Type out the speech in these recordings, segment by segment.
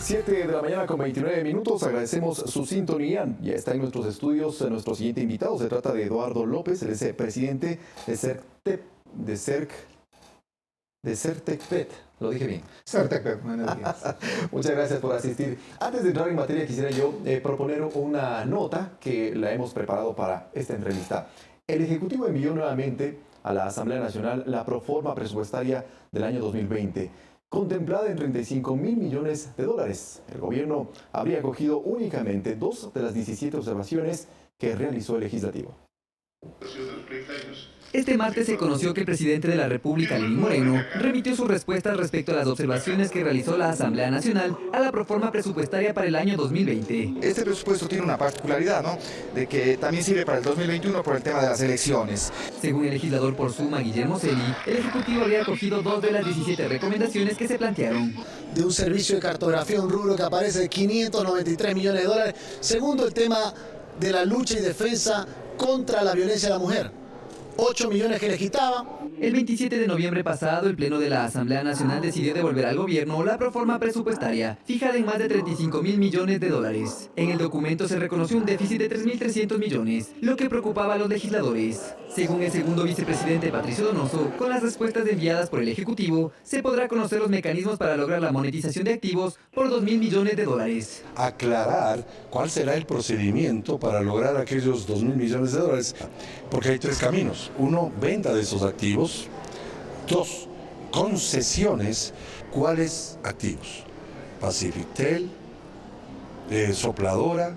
7 de la mañana con 29 minutos. Agradecemos su sintonía. Ya está en nuestros estudios nuestro siguiente invitado. Se trata de Eduardo López, el presidente de Certecpet. Lo dije bien. Certecpet, buenos días. Muchas gracias por asistir. Antes de entrar en materia, quisiera yo proponer una nota que la hemos preparado para esta entrevista. El Ejecutivo envió nuevamente a la Asamblea Nacional la proforma presupuestaria del año 2020, contemplada en 35.000 millones de dólares. El gobierno habría acogido únicamente 2 de las 17 observaciones que realizó el legislativo. Este martes se conoció que el presidente de la República, Lenín Moreno, remitió sus respuestas respecto a las observaciones que realizó la Asamblea Nacional a la proforma presupuestaria para el año 2020. Este presupuesto tiene una particularidad, ¿no? De que también sirve para el 2021 por el tema de las elecciones. Según el legislador por Suma, Guillermo Celi, el Ejecutivo habría acogido 2 de las 17 recomendaciones que se plantearon. De un servicio de cartografía, un rubro que aparece de 593 millones de dólares. Segundo, el tema de la lucha y defensa contra la violencia de la mujer. 8 millones que le quitaba. El 27 de noviembre pasado, el Pleno de la Asamblea Nacional decidió devolver al gobierno la proforma presupuestaria, fijada en más de 35.000 millones de dólares. En el documento se reconoció un déficit de 3.300 millones, lo que preocupaba a los legisladores. Según el segundo vicepresidente Patricio Donoso, con las respuestas enviadas por el Ejecutivo, se podrá conocer los mecanismos para lograr la monetización de activos por 2.000 millones de dólares. Aclarar cuál será el procedimiento para lograr aquellos 2.000 millones de dólares, porque hay 3 caminos. 1, venta de esos activos. 2, concesiones. ¿Cuáles activos? Pacifictel, Sopladora,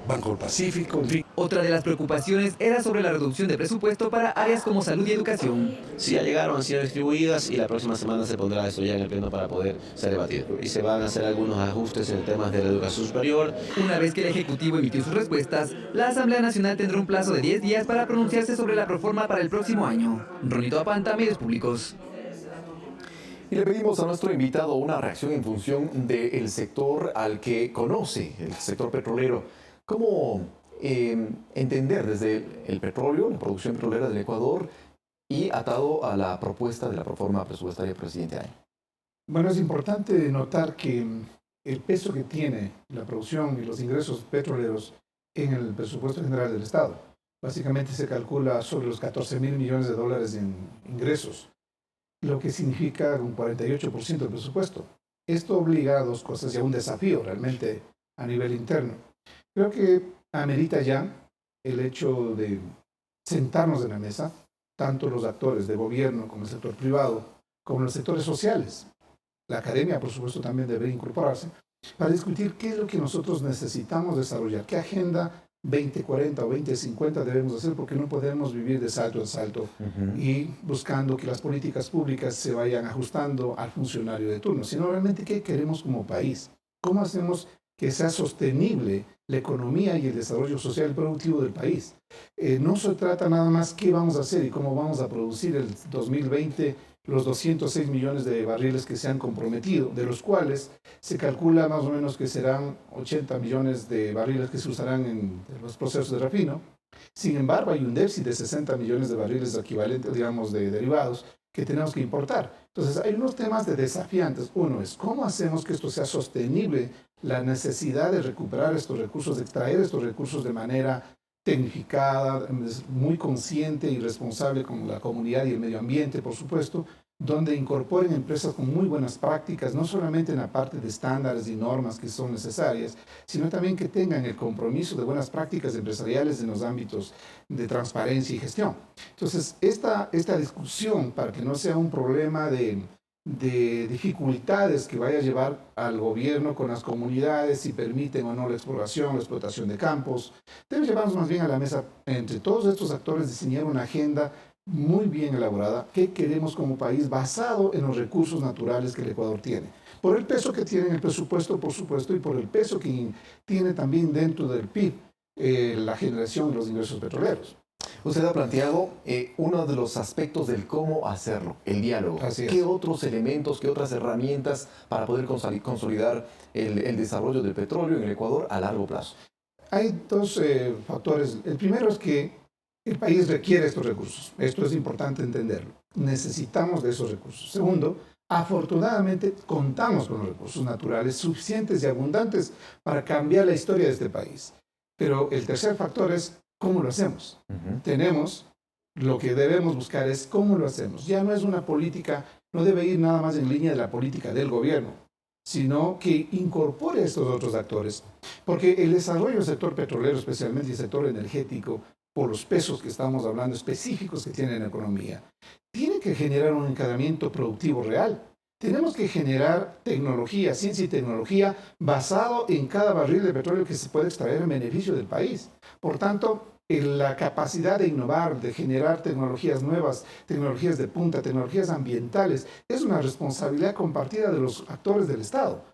Banco del Pacífico, en fin. Otra de las preocupaciones era sobre la reducción de presupuesto para áreas como salud y educación. Sí, ya llegaron, han sido distribuidas y la próxima semana se pondrá esto ya en el pleno para poder ser debatido. Y se van a hacer algunos ajustes en temas de la educación superior. Una vez que el Ejecutivo emitió sus respuestas, la Asamblea Nacional tendrá un plazo de 10 días para pronunciarse sobre la proforma para el próximo año. Ronito Apanta, Medios Públicos. Y le pedimos a nuestro invitado una reacción en función del sector al que conoce, el sector petrolero. ¿Cómo entender desde el petróleo, la producción petrolera del Ecuador, y atado a la propuesta de la proforma presupuestaria del presidente Áñez? Bueno, es importante notar que el peso que tiene la producción y los ingresos petroleros en el presupuesto general del Estado. Básicamente se calcula sobre los 14.000 millones de dólares en ingresos, lo que significa un 48% del presupuesto. Esto obliga a 2 cosas y a un desafío realmente a nivel interno. Creo que amerita ya el hecho de sentarnos en la mesa, tanto los actores de gobierno como el sector privado, como los sectores sociales. La academia, por supuesto, también debería incorporarse para discutir qué es lo que nosotros necesitamos desarrollar, qué agenda 2040 o 2050 debemos hacer, porque no podemos vivir de salto en salto y buscando que las políticas públicas se vayan ajustando al funcionario de turno, sino realmente qué queremos como país, cómo hacemos que sea sostenible la economía y el desarrollo social y productivo del país. No se trata nada más qué vamos a hacer y cómo vamos a producir el 2020 los 206 millones de barriles que se han comprometido, de los cuales se calcula más o menos que serán 80 millones de barriles que se usarán en los procesos de refino. Sin embargo, hay un déficit de 60 millones de barriles equivalentes, digamos, de derivados que tenemos que importar. Entonces, hay unos temas de desafiantes. Uno es, ¿cómo hacemos que esto sea sostenible? La necesidad de recuperar estos recursos, de extraer estos recursos de manera tecnificada, muy consciente y responsable con la comunidad y el medio ambiente, por supuesto, donde incorporen empresas con muy buenas prácticas, no solamente en la parte de estándares y normas que son necesarias, sino también que tengan el compromiso de buenas prácticas empresariales en los ámbitos de transparencia y gestión. Entonces, esta discusión, para que no sea un problema de dificultades que vaya a llevar al gobierno con las comunidades, si permiten o no la exploración, la explotación de campos, debe llevarnos más bien a la mesa entre todos estos actores, diseñar una agenda muy bien elaborada que queremos como país basado en los recursos naturales que el Ecuador tiene. Por el peso que tiene en el presupuesto, por supuesto, y por el peso que tiene también dentro del PIB la generación de los ingresos petroleros. Usted ha planteado uno de los aspectos del cómo hacerlo, el diálogo. ¿Qué otros elementos, qué otras herramientas para poder consolidar el desarrollo del petróleo en el Ecuador a largo plazo? Hay 2 factores. El primero es que el país requiere estos recursos. Esto es importante entenderlo. Necesitamos de esos recursos. Segundo, Afortunadamente, contamos con los recursos naturales suficientes y abundantes para cambiar la historia de este país. Pero el tercer factor es cómo lo hacemos. Tenemos, lo que debemos buscar es cómo lo hacemos. Ya no es una política, no debe ir nada más en línea de la política del gobierno, sino que incorpore a estos otros actores. Porque el desarrollo del sector petrolero, especialmente el sector energético, por los pesos que estamos hablando específicos que tiene la economía, tiene que generar un encadenamiento productivo real. Tenemos que generar tecnología, ciencia y tecnología basado en cada barril de petróleo que se puede extraer en beneficio del país. Por tanto, la capacidad de innovar, de generar tecnologías nuevas, tecnologías de punta, tecnologías ambientales, es una responsabilidad compartida de los actores del Estado.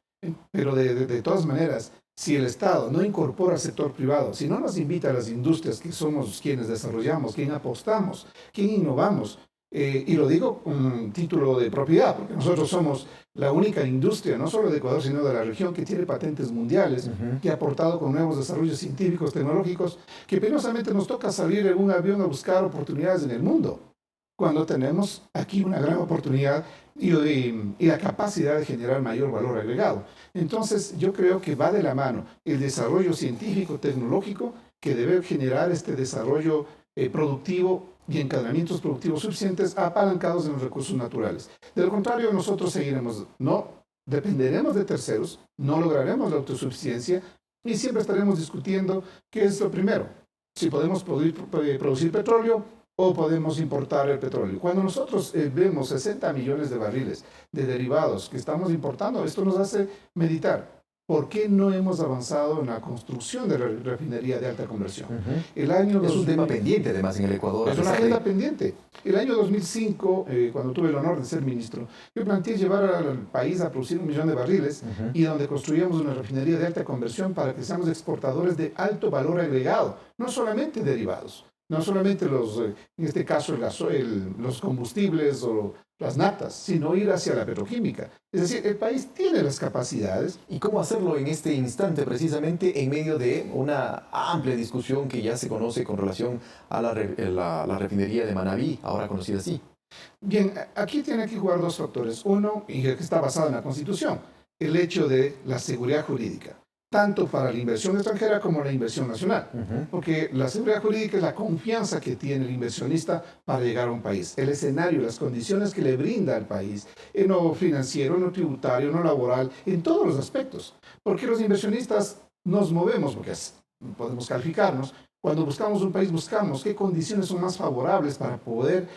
Pero de todas maneras, si el Estado no incorpora al sector privado, si no nos invita a las industrias que somos quienes desarrollamos, quien apostamos, quien innovamos, y lo digo con un título de propiedad, porque nosotros somos la única industria, no solo de Ecuador, sino de la región, que tiene patentes mundiales, que ha aportado con nuevos desarrollos científicos, tecnológicos, que penosamente nos toca salir en un avión a buscar oportunidades en el mundo, cuando tenemos aquí una gran oportunidad y la capacidad de generar mayor valor agregado. Entonces, yo creo que va de la mano el desarrollo científico, tecnológico, que debe generar este desarrollo productivo y encadenamientos productivos suficientes apalancados en los recursos naturales. De lo contrario, nosotros seguiremos, no dependeremos de terceros, no lograremos la autosuficiencia y siempre estaremos discutiendo qué es lo primero, si podemos producir petróleo o podemos importar el petróleo. Cuando nosotros vemos 60 millones de barriles de derivados que estamos importando, esto nos hace meditar. ¿Por qué no hemos avanzado en la construcción de la refinería de alta conversión? El año es un tema pendiente, además, en el Ecuador. Es una agenda pendiente. El año 2005, cuando tuve el honor de ser ministro, yo planteé llevar al país a producir 1 millón de barriles y donde construíamos una refinería de alta conversión para que seamos exportadores de alto valor agregado, no solamente derivados, no solamente en este caso los combustibles o las natas, sino ir hacia la petroquímica. Es decir, el país tiene las capacidades. ¿Y cómo hacerlo en este instante, precisamente en medio de una amplia discusión que ya se conoce con relación a la refinería de Manabí, ahora conocida así? Bien, aquí tiene que jugar dos factores. Uno, y que está basado en la Constitución, el hecho de la seguridad jurídica, tanto para la inversión extranjera como la inversión nacional. Porque la seguridad jurídica es la confianza que tiene el inversionista para llegar a un país. El escenario, las condiciones que le brinda al país, en lo financiero, en lo tributario, en lo laboral, en todos los aspectos. Porque los inversionistas nos movemos, porque podemos calificarnos. Cuando buscamos un país, buscamos qué condiciones son más favorables para poder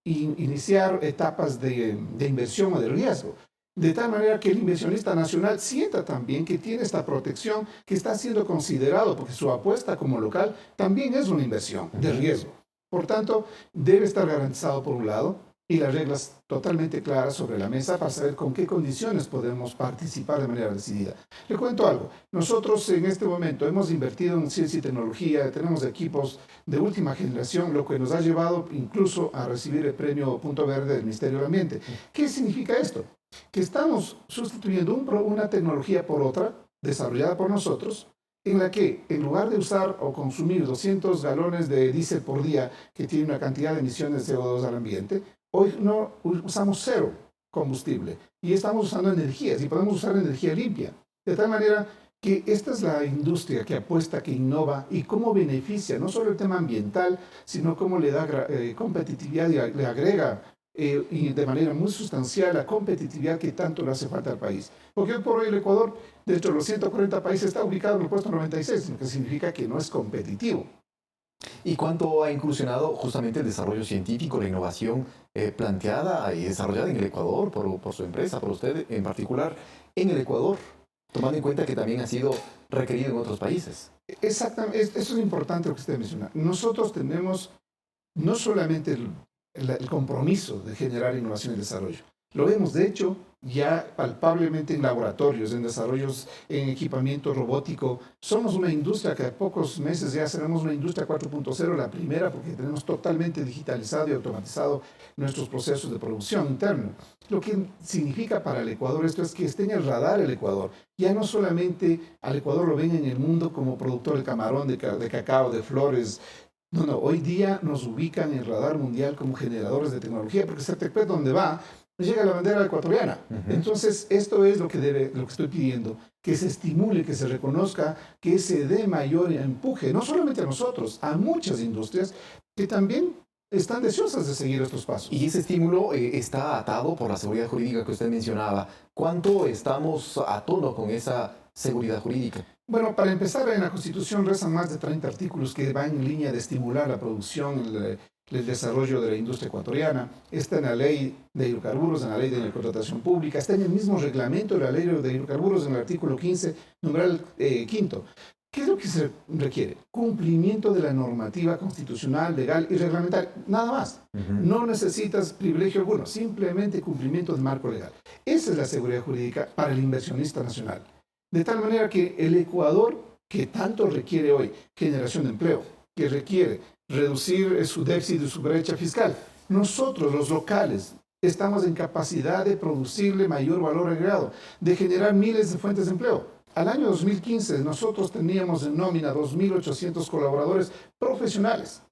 iniciar etapas de inversión o de riesgo. De tal manera que el inversionista nacional sienta también que tiene esta protección, que está siendo considerado, porque su apuesta como local también es una inversión de riesgo. Por tanto, debe estar garantizado por un lado y las reglas totalmente claras sobre la mesa para saber con qué condiciones podemos participar de manera decidida. Le cuento algo. Nosotros en este momento hemos invertido en ciencia y tecnología, tenemos equipos de última generación, lo que nos ha llevado incluso a recibir el premio Punto Verde del Ministerio del Ambiente. ¿Qué significa esto? Que estamos sustituyendo una tecnología por otra, desarrollada por nosotros, en la que en lugar de usar o consumir 200 galones de diésel por día, que tiene una cantidad de emisiones de CO2 al ambiente, hoy no usamos cero combustible y estamos usando energías y podemos usar energía limpia. De tal manera que esta es la industria que apuesta, que innova y cómo beneficia no solo el tema ambiental, sino cómo le da competitividad y le agrega y de manera muy sustancial la competitividad que tanto le hace falta al país. Porque hoy por hoy el Ecuador, dentro de los 140 países, está ubicado en el puesto 96, lo que significa que no es competitivo. ¿Y cuánto ha incursionado justamente el desarrollo científico, la innovación planteada y desarrollada en el Ecuador por su empresa, por usted en particular, en el Ecuador, tomando en cuenta que también ha sido requerido en otros países? Exactamente, eso es importante lo que usted menciona. Nosotros tenemos no solamente el compromiso de generar innovación y desarrollo. Lo vemos, de hecho, ya palpablemente en laboratorios, en desarrollos, en equipamiento robótico. Somos una industria que a pocos meses ya seremos una industria 4.0, la primera, porque tenemos totalmente digitalizado y automatizado nuestros procesos de producción interno. Lo que significa para el Ecuador esto es que esté en el radar el Ecuador. Ya no solamente al Ecuador lo ven en el mundo como productor de camarón, de cacao, de flores. No, hoy día nos ubican en el radar mundial como generadores de tecnología, porque Certecpet, donde va, llega la bandera ecuatoriana. Entonces, esto es lo que estoy pidiendo, que se estimule, que se reconozca, que se dé mayor empuje, no solamente a nosotros, a muchas industrias que también están deseosas de seguir estos pasos. Y ese estímulo está atado por la seguridad jurídica que usted mencionaba. ¿Cuánto estamos a tono con esa seguridad jurídica? Bueno, para empezar, en la Constitución rezan más de 30 artículos que van en línea de estimular la producción, el desarrollo de la industria ecuatoriana. Está en la ley de hidrocarburos, en la ley de la contratación pública, está en el mismo reglamento de la ley de hidrocarburos, en el artículo 15, numeral quinto. ¿Qué es lo que se requiere? Cumplimiento de la normativa constitucional, legal y reglamentaria. Nada más. No necesitas privilegio alguno, simplemente cumplimiento del marco legal. Esa es la seguridad jurídica para el inversionista nacional. De tal manera que el Ecuador, que tanto requiere hoy generación de empleo, que requiere reducir su déficit y su brecha fiscal, nosotros, los locales, estamos en capacidad de producirle mayor valor agregado, de generar miles de fuentes de empleo. Al año 2015 nosotros teníamos en nómina 2.800 colaboradores profesionales.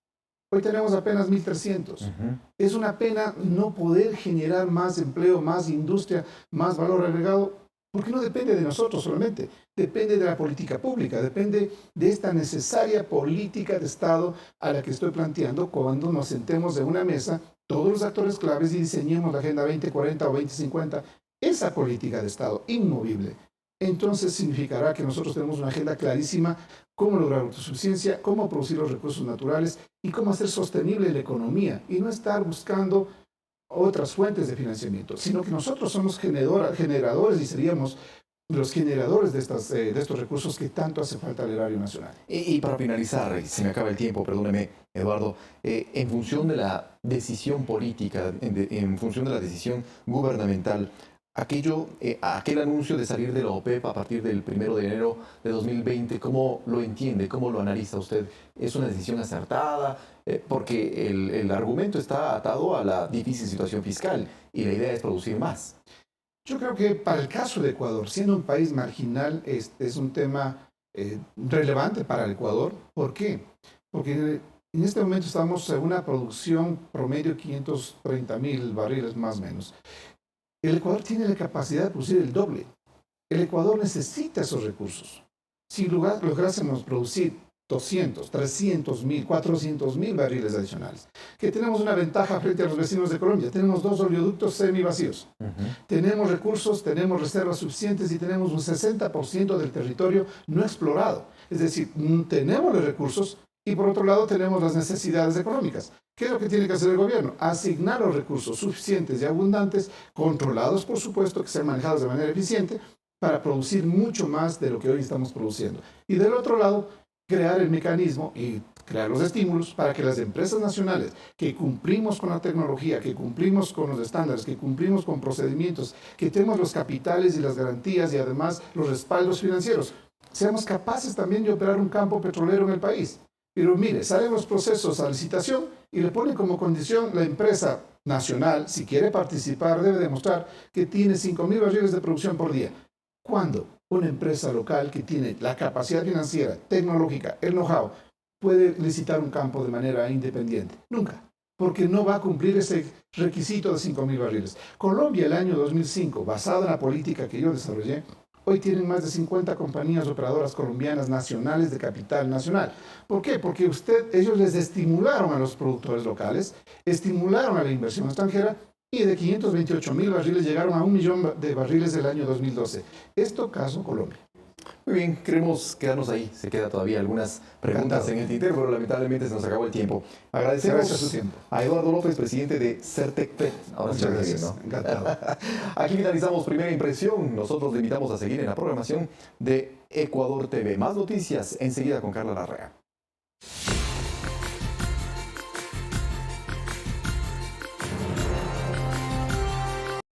Hoy tenemos apenas 1.300. Es una pena no poder generar más empleo, más industria, más valor agregado, porque no depende de nosotros solamente, depende de la política pública, depende de esta necesaria política de Estado a la que estoy planteando cuando nos sentemos en una mesa, todos los actores claves, y diseñemos la Agenda 2040 o 2050, esa política de Estado inmovible. Entonces significará que nosotros tenemos una agenda clarísima, cómo lograr autosuficiencia, cómo producir los recursos naturales y cómo hacer sostenible la economía y no estar buscando otras fuentes de financiamiento, sino que nosotros somos generadores y seríamos los generadores de estos recursos que tanto hace falta al erario nacional. Y para finalizar, se me acaba el tiempo, perdóneme, Eduardo, en función de la decisión política, en función de la decisión gubernamental, aquel anuncio de salir de la OPEP a partir del 1 de enero de 2020, ¿cómo lo entiende? ¿Cómo lo analiza usted? ¿Es una decisión acertada? Porque el argumento está atado a la difícil situación fiscal y la idea es producir más. Yo creo que para el caso de Ecuador, siendo un país marginal, es un tema relevante para el Ecuador. ¿Por qué? Porque en este momento estamos en una producción promedio de 530.000 barriles más o menos. El Ecuador tiene la capacidad de producir el doble. El Ecuador necesita esos recursos. Si lográsemos producir 200, 300.000, 400.000 barriles adicionales, que tenemos una ventaja frente a los vecinos de Colombia. Tenemos 2 oleoductos semivacíos. Tenemos recursos, tenemos reservas suficientes y tenemos un 60% del territorio no explorado. Es decir, tenemos los recursos y por otro lado tenemos las necesidades económicas. ¿Qué es lo que tiene que hacer el gobierno? Asignar los recursos suficientes y abundantes, controlados por supuesto, que sean manejados de manera eficiente, para producir mucho más de lo que hoy estamos produciendo. Y del otro lado, crear el mecanismo y crear los estímulos para que las empresas nacionales que cumplimos con la tecnología, que cumplimos con los estándares, que cumplimos con procedimientos, que tenemos los capitales y las garantías y además los respaldos financieros, seamos capaces también de operar un campo petrolero en el país. Pero mire, salen los procesos a licitación y le ponen como condición la empresa nacional, si quiere participar, debe demostrar que tiene 5.000 barriles de producción por día. ¿Cuándo una empresa local que tiene la capacidad financiera, tecnológica, el know-how, puede licitar un campo de manera independiente? Nunca, porque no va a cumplir ese requisito de 5.000 barriles. Colombia, el año 2005, basado en la política que yo desarrollé, hoy tienen más de 50 compañías operadoras colombianas nacionales de capital nacional. ¿Por qué? Porque ellos les estimularon a los productores locales, estimularon a la inversión extranjera y de 528.000 barriles llegaron a 1 millón de barriles el año 2012. Esto caso Colombia. Muy bien, queremos quedarnos ahí. Se quedan todavía algunas preguntas en el tintero, pero lamentablemente se nos acabó el tiempo. Agradecemos Gracias a su tiempo. A Eduardo López, presidente de Certecpet. Ahora Muchas sí, gracias. ¿no? Encantado. Aquí finalizamos Primera Impresión. Nosotros le invitamos a seguir en la programación de Ecuador TV. Más noticias enseguida con Carla Larrea.